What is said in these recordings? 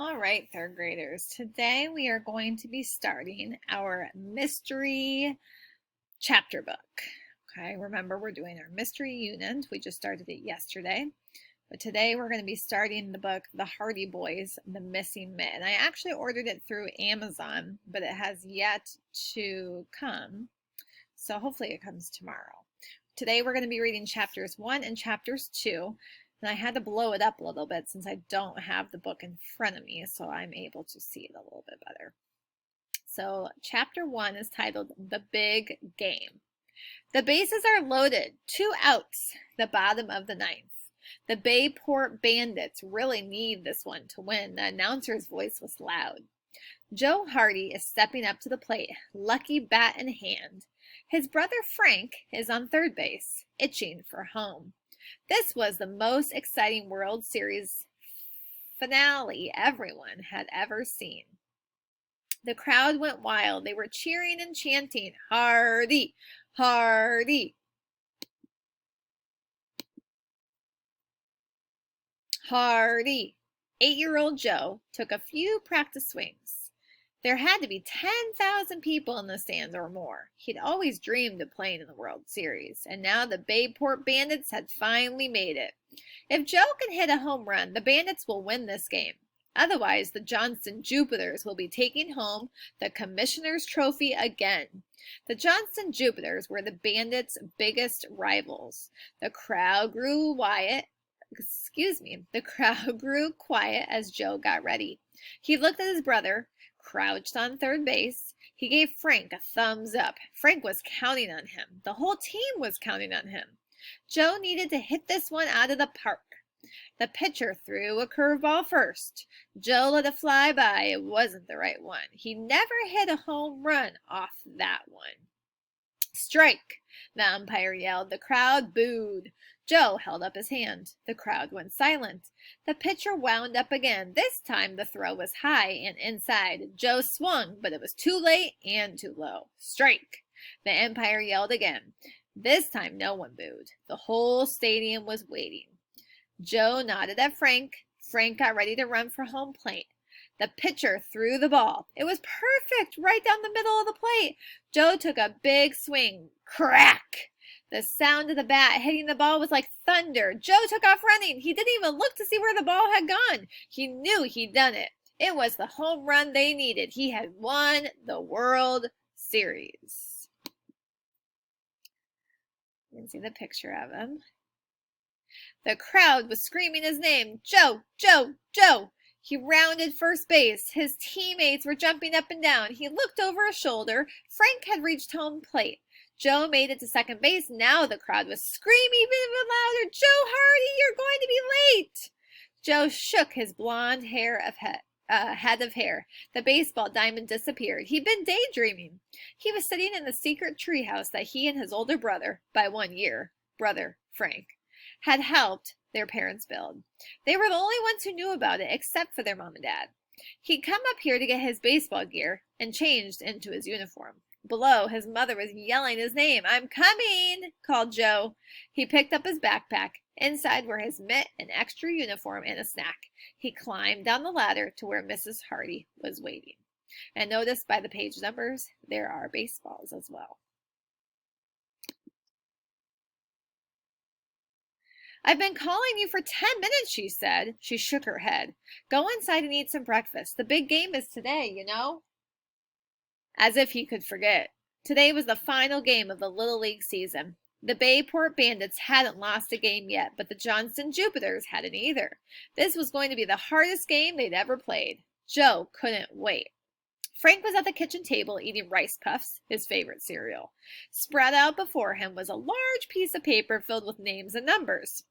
All right, third graders. Today we are going to be starting our mystery chapter book. Okay, remember we're doing our mystery unit. We just started it yesterday. But today we're going to be starting the book, The Hardy Boys, The Missing Mitt. I actually ordered it through Amazon, but it has yet to come. So hopefully it comes tomorrow. Today we're going to be reading chapters 1 and chapters 2. And I had to blow it up a little bit since I don't have the book in front of me, so I'm able to see it a little bit better. So chapter 1 is titled The Big Game. The bases are loaded, 2 outs, the bottom of the ninth. The Bayport Bandits really need this one to win. The announcer's voice was loud. Joe Hardy is stepping up to the plate, lucky bat in hand. His brother Frank is on third base, itching for home. This was the most exciting World Series finale everyone had ever seen. The crowd went wild. They were cheering and chanting, "Hardy! Hardy! Hardy!" 8-year-old Joe took a few practice swings. There had to be 10,000 people in the stands or more. He'd always dreamed of playing in the World Series, and now the Bayport Bandits had finally made it. If Joe can hit a home run, the Bandits will win this game. Otherwise, the Johnston Jupiters will be taking home the Commissioner's Trophy again. The Johnston Jupiters were the Bandits' biggest rivals. The crowd grew quiet as Joe got ready. He looked at his brother, crouched on third base. He gave Frank a thumbs up. Frank was counting on him. The whole team was counting on him. Joe needed to hit this one out of the park. The pitcher threw a curveball first. Joe let it fly by. It wasn't the right one. He never hit a home run off that one. "Strike!" the umpire yelled. The crowd booed. Joe held up his hand. The crowd went silent. The pitcher wound up again. This time the throw was high and inside. Joe swung, but it was too late and too low. "Strike!" the umpire yelled again. This time no one booed. The whole stadium was waiting. Joe nodded at Frank. Frank got ready to run for home plate. The pitcher threw the ball. It was perfect, right down the middle of the plate. Joe took a big swing. Crack! The sound of the bat hitting the ball was like thunder. Joe took off running. He didn't even look to see where the ball had gone. He knew he'd done it. It was the home run they needed. He had won the World Series. You can see the picture of him. The crowd was screaming his name. "Joe! Joe! Joe!" He rounded first base. His teammates were jumping up and down. He looked over his shoulder. Frank had reached home plate. Joe made it to second base. Now the crowd was screaming even louder. "Joe Hardy, you're going to be late!" Joe shook his blonde head of hair. The baseball diamond disappeared. He'd been daydreaming. He was sitting in the secret treehouse that he and his older brother, by 1 year, brother Frank, had helped their parents build. They were the only ones who knew about it, except for their mom and dad. He'd come up here to get his baseball gear and changed into his uniform. Below, his mother was yelling his name. "I'm coming," called Joe. He picked up his backpack. Inside were his mitt, an extra uniform, and a snack. He climbed down the ladder to where Mrs. Hardy was waiting. And notice by the page numbers, there are baseballs as well. "I've been calling you for 10 minutes, she said. She shook her head. "Go inside and eat some breakfast. The big game is today, you know." As if he could forget. Today was the final game of the Little League season. The Bayport Bandits hadn't lost a game yet, but the Johnston Jupiters hadn't either. This was going to be the hardest game they'd ever played. Joe couldn't wait. Frank was at the kitchen table eating Rice Puffs, his favorite cereal. Spread out before him was a large piece of paper filled with names and numbers.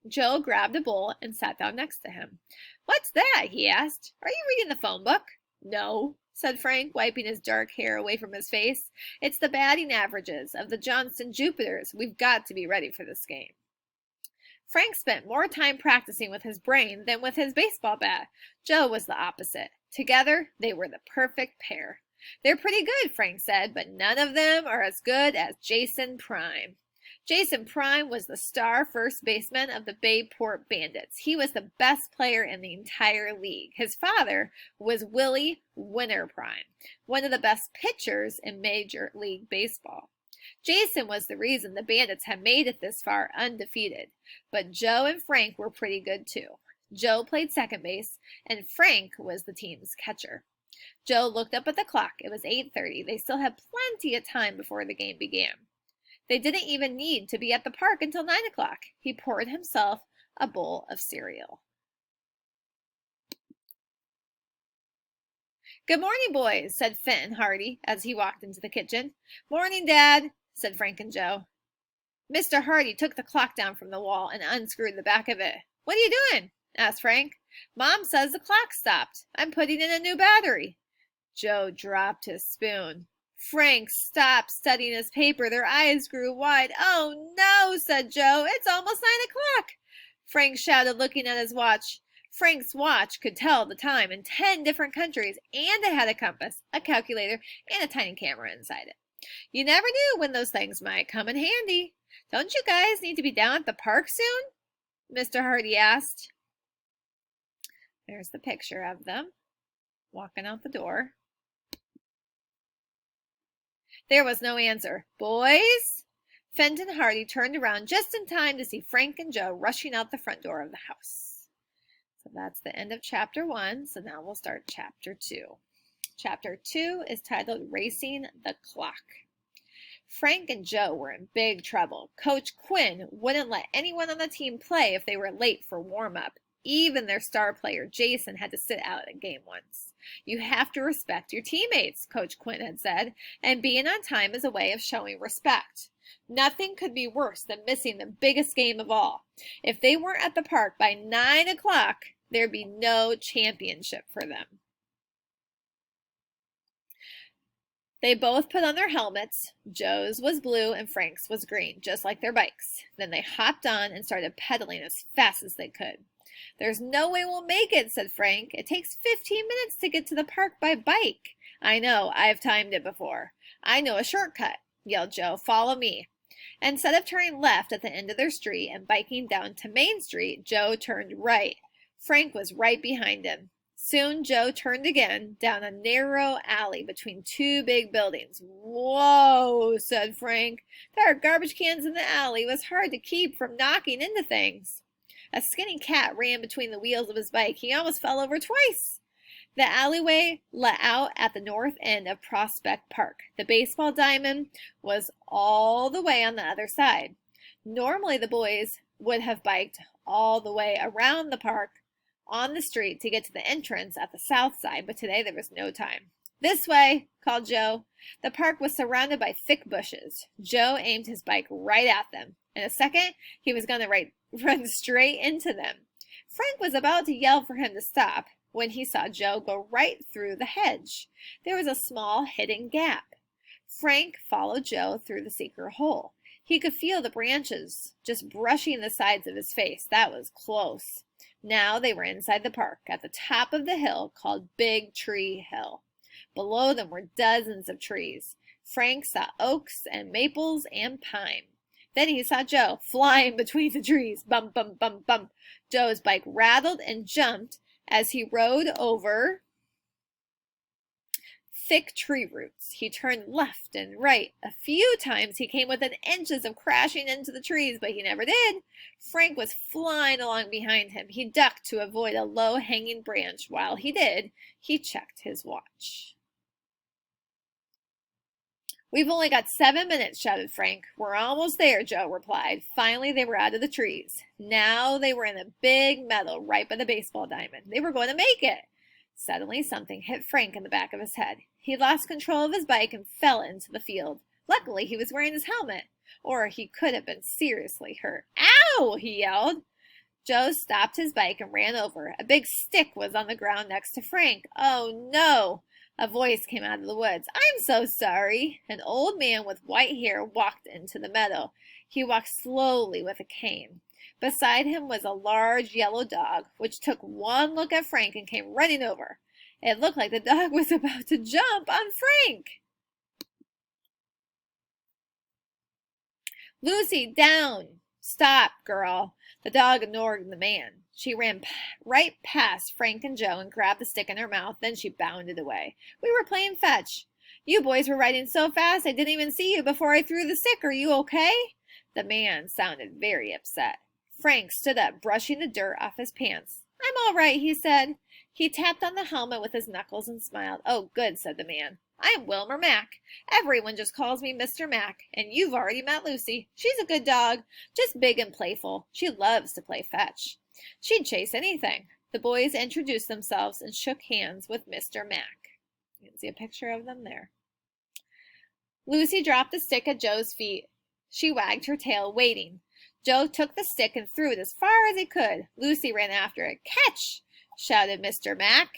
Joe grabbed a bowl and sat down next to him. "What's that?" he asked. "Are you reading the phone book?" "No," said Frank, wiping his dark hair away from his face. "It's the batting averages of the Johnston Jupiters. We've got to be ready for this game." Frank spent more time practicing with his brain than with his baseball bat. Joe was the opposite. Together, they were the perfect pair. "They're pretty good," Frank said, "but none of them are as good as Jason Prime." Jason Prime was the star first baseman of the Bayport Bandits. He was the best player in the entire league. His father was Willie Winter Prime, one of the best pitchers in Major League Baseball. Jason was the reason the Bandits had made it this far undefeated, but Joe and Frank were pretty good too. Joe played second base, and Frank was the team's catcher. Joe looked up at the clock. It was 8:30. They still had plenty of time before the game began. They didn't even need to be at the park until 9 o'clock. He poured himself a bowl of cereal. "Good morning, boys," said Fenton Hardy as he walked into the kitchen. "Morning, Dad," said Frank and Joe. Mr. Hardy took the clock down from the wall and unscrewed the back of it. "What are you doing?" asked Frank. "Mom says the clock stopped. I'm putting in a new battery." Joe dropped his spoon. Frank stopped studying his paper. Their eyes grew wide. "Oh, no," said Joe. "It's almost 9 o'clock." Frank shouted, looking at his watch. Frank's watch could tell the time in 10 different countries, and it had a compass, a calculator, and a tiny camera inside it. You never knew when those things might come in handy. "Don't you guys need to be down at the park soon?" Mr. Hardy asked. There's the picture of them walking out the door. There was no answer. "Boys?" Fenton Hardy turned around just in time to see Frank and Joe rushing out the front door of the house. So that's the end of chapter 1. So now we'll start chapter 2. Chapter 2 is titled Racing the Clock. Frank and Joe were in big trouble. Coach Quinn wouldn't let anyone on the team play if they were late for warm-up. Even their star player, Jason, had to sit out a game once. "You have to respect your teammates," Coach Quinn had said, "and being on time is a way of showing respect." Nothing could be worse than missing the biggest game of all. If they weren't at the park by 9 o'clock, there'd be no championship for them. They both put on their helmets. Joe's was blue and Frank's was green, just like their bikes. Then they hopped on and started pedaling as fast as they could. "There's no way we'll make it," said Frank. "It takes 15 minutes to get to the park by bike." "I know. I've timed it before." "I know a shortcut," yelled Joe. "Follow me." Instead of turning left at the end of their street and biking down to Main Street, Joe turned right. Frank was right behind him. Soon Joe turned again down a narrow alley between 2 big buildings. "Whoa," said Frank. "There are garbage cans in the alley. It was hard to keep from knocking into things." A skinny cat ran between the wheels of his bike. He almost fell over twice. The alleyway let out at the north end of Prospect Park. The baseball diamond was all the way on the other side. Normally the boys would have biked all the way around the park on the street to get to the entrance at the south side, but today there was no time. "This way," called Joe. The park was surrounded by thick bushes. Joe aimed his bike right at them. In a second, he was going to run straight into them. Frank was about to yell for him to stop when he saw Joe go right through the hedge. There was a small hidden gap. Frank followed Joe through the secret hole. He could feel the branches just brushing the sides of his face. That was close. Now they were inside the park, at the top of the hill called Big Tree Hill. Below them were dozens of trees. Frank saw oaks and maples and pine. Then he saw Joe flying between the trees. Bump, bump, bump, bump. Joe's bike rattled and jumped as he rode over thick tree roots. He turned left and right. A few times he came within inches of crashing into the trees, but he never did. Frank was flying along behind him. He ducked to avoid a low-hanging branch. While he did, he checked his watch. "We've only got 7 minutes," shouted Frank. "We're almost there," Joe replied. Finally, they were out of the trees. Now they were in a big meadow right by the baseball diamond. They were going to make it. Suddenly, something hit Frank in the back of his head. He lost control of his bike and fell into the field. Luckily, he was wearing his helmet, or he could have been seriously hurt. "Ow!" he yelled. Joe stopped his bike and ran over. A big stick was on the ground next to Frank. "Oh, no!" A voice came out of the woods. "I'm so sorry." An old man with white hair walked into the meadow. He walked slowly with a cane. Beside him was a large yellow dog, which took one look at Frank and came running over. It looked like the dog was about to jump on Frank. Lucy, down! Stop, girl. The dog ignored the man. She ran right past Frank and Joe and grabbed the stick in her mouth. Then she bounded away. We were playing fetch. You boys were riding so fast I didn't even see you before I threw the stick. Are you okay? The man sounded very upset. Frank stood up, brushing the dirt off his pants. I'm all right, he said. He tapped on the helmet with his knuckles and smiled. Oh, good, said the man. I am Wilmer Mack. Everyone just calls me Mr. Mack, and you've already met Lucy. She's a good dog, just big and playful. She loves to play fetch. She'd chase anything. The boys introduced themselves and shook hands with Mr. Mack. You can see a picture of them there. Lucy dropped the stick at Joe's feet. She wagged her tail, waiting. Joe took the stick and threw it as far as he could. Lucy ran after it. Catch! Shouted Mr. Mack.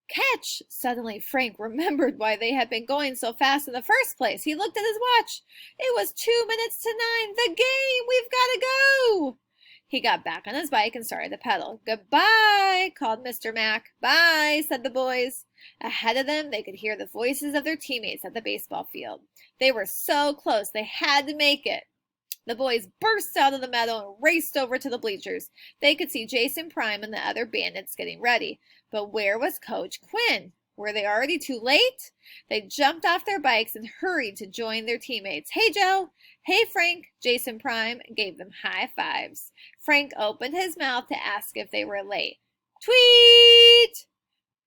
Catch! Suddenly Frank remembered why they had been going so fast in the first place. He looked at his watch. It was 2 minutes to 9. The game! We've got to go! He got back on his bike and started to pedal. Goodbye, called Mr. Mack. Bye, said the boys. Ahead of them, they could hear the voices of their teammates at the baseball field. They were so close, they had to make it. The boys burst out of the meadow and raced over to the bleachers. They could see Jason Prime and the other bandits getting ready. But where was Coach Quinn? Were they already too late? They jumped off their bikes and hurried to join their teammates. Hey, Joe. Hey, Frank. Jason Prime gave them high fives. Frank opened his mouth to ask if they were late. Tweet!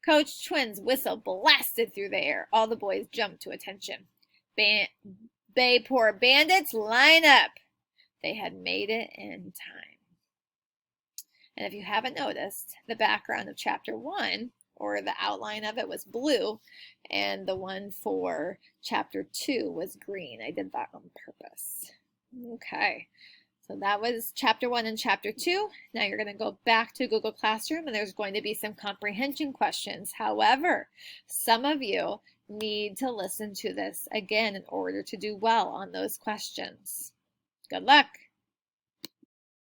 Coach Quinn's whistle blasted through the air. All the boys jumped to attention. Bayport bandits, line up! They had made it in time. And if you haven't noticed, the background of chapter 1, or the outline of it, was blue, and the one for chapter 2 was green. I did that on purpose. Okay, so that was chapter 1 and chapter 2. Now you're going to go back to Google Classroom, and there's going to be some comprehension questions. However, some of you need to listen to this again in order to do well on those questions. Good luck.